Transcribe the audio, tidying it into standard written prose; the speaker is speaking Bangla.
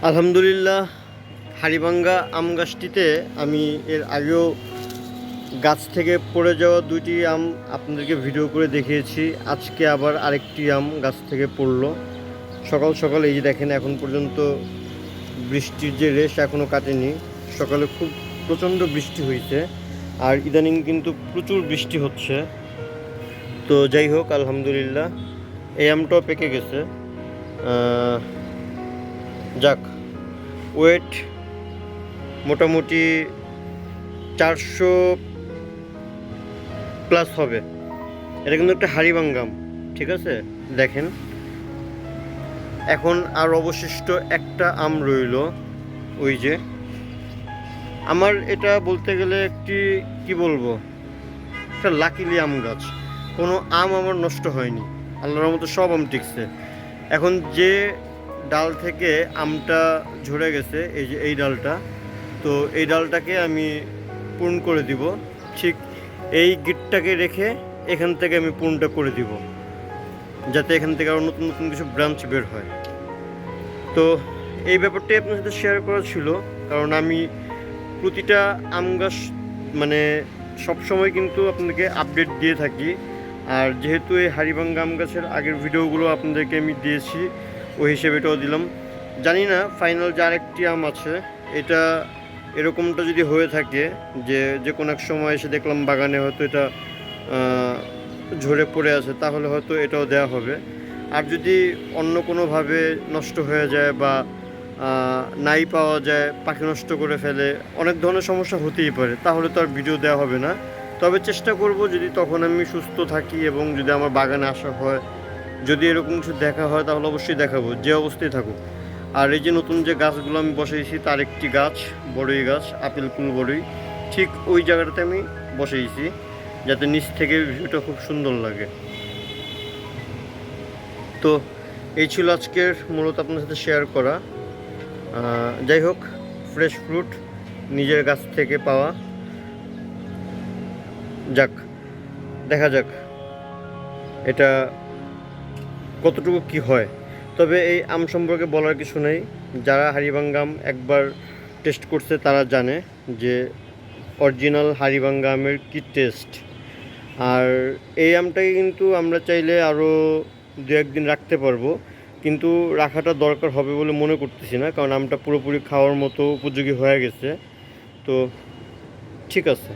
আলহামদুলিল্লাহ, হাড়িভাঙ্গা আম গাছটিতে আমি এর আগেও গাছ থেকে পড়ে যাওয়া দুইটি আম আপনাদেরকে ভিডিও করে দেখিয়েছি। আজকে আবার আরেকটি আম গাছ থেকে পড়লো সকাল সকাল। এই যে দেখেন, এখন পর্যন্ত বৃষ্টির যে রেশ এখনও কাটেনি। সকালে খুব প্রচণ্ড বৃষ্টি হয়েছে, আর ইদানিং কিন্তু প্রচুর বৃষ্টি হচ্ছে। তো যাই হোক, আলহামদুলিল্লাহ এই আমটাও পেকে গেছে। যাক, ওয়েট মোটামুটি 400 প্লাস হবে। এটা কিন্তু একটা হাড়িভাঙ্গা আম, ঠিক আছে। দেখেন, এখন আর অবশিষ্ট একটা আম রইল। ওই যে আমার এটা বলতে গেলে একটি কি বলবো, একটা লাকিলি আম গাছ। কোনো আম আমার নষ্ট হয়নি, আল্লাহর মতো সব আম টিকছে। এখন যে ডাল থেকে আমটা ঝরে গেছে, এই যে এই ডালটা, তো এই ডালটাকে আমি পূর্ণ করে দিব। ঠিক এই গিটটাকে রেখে এখান থেকে আমি পূর্ণটা করে দিব, যাতে এখান থেকে আরও নতুন নতুন কিছু ব্রাঞ্চ বের হয়। তো এই ব্যাপারটাই আপনার সাথে শেয়ার করা ছিল, কারণ আমি প্রতিটা আম গাছ মানে সবসময় কিন্তু আপনাদেরকে আপডেট দিয়ে থাকি। আর যেহেতু এই হাড়িভাঙ্গা আম গাছের আগের ভিডিওগুলো আপনাদেরকে আমি দিয়েছি, ওই হিসেবে এটাও দিলাম। জানি না ফাইনাল যে আরেকটি আম আছে, এটা এরকমটা যদি হয়ে থাকে যে কোনো এক সময় এসে দেখলাম বাগানে হয়তো এটা ঝরে পড়ে আছে, তাহলে হয়তো এটাও দেওয়া হবে। আর যদি অন্য কোনোভাবে নষ্ট হয়ে যায় বা নাই পাওয়া যায়, পাখি নষ্ট করে ফেলে, অনেক ধরনের সমস্যা হতেই পারে, তাহলে তো আর ভিডিও দেওয়া হবে না। তবে চেষ্টা করব, যদি তখন আমি সুস্থ থাকি এবং যদি আমার বাগানে আসা হয়, যদি এরকম কিছু দেখা হয়, তাহলে অবশ্যই দেখাবো, যে অবস্থায় থাকুক। আর এই যে নতুন যে গাছগুলো আমি বসাইছি, তার একটি গাছ বড়ই গাছ, আপেল কুল বড়ই, ঠিক ওই জায়গাটাতে আমি বসাইছি, যাতে নিচ থেকে ভিউটা খুব সুন্দর লাগে। তো এই ছিল আজকের মূলত আপনার সাথে শেয়ার করা। যাই হোক, ফ্রেশ ফ্রুট নিজের গাছ থেকে পাওয়া, যাক, দেখা যাক এটা কতটুকু কি হয়। তবে এই আম সম্পর্কে বলার কিছু নেই, যারা হাড়িভাঙ্গা আম একবার টেস্ট করছে তারা জানে যে অরিজিনাল হাড়িভাঙ্গা আমের কী টেস্ট। আর এই আমটাকে কিন্তু আমরা চাইলে আরও 2-1 দিন রাখতে পারবো, কিন্তু রাখাটা দরকার হবে বলে মনে করতেছি না, কারণ আমটা পুরোপুরি খাওয়ার মতো উপযোগী হয়ে গেছে। তো ঠিক আছে।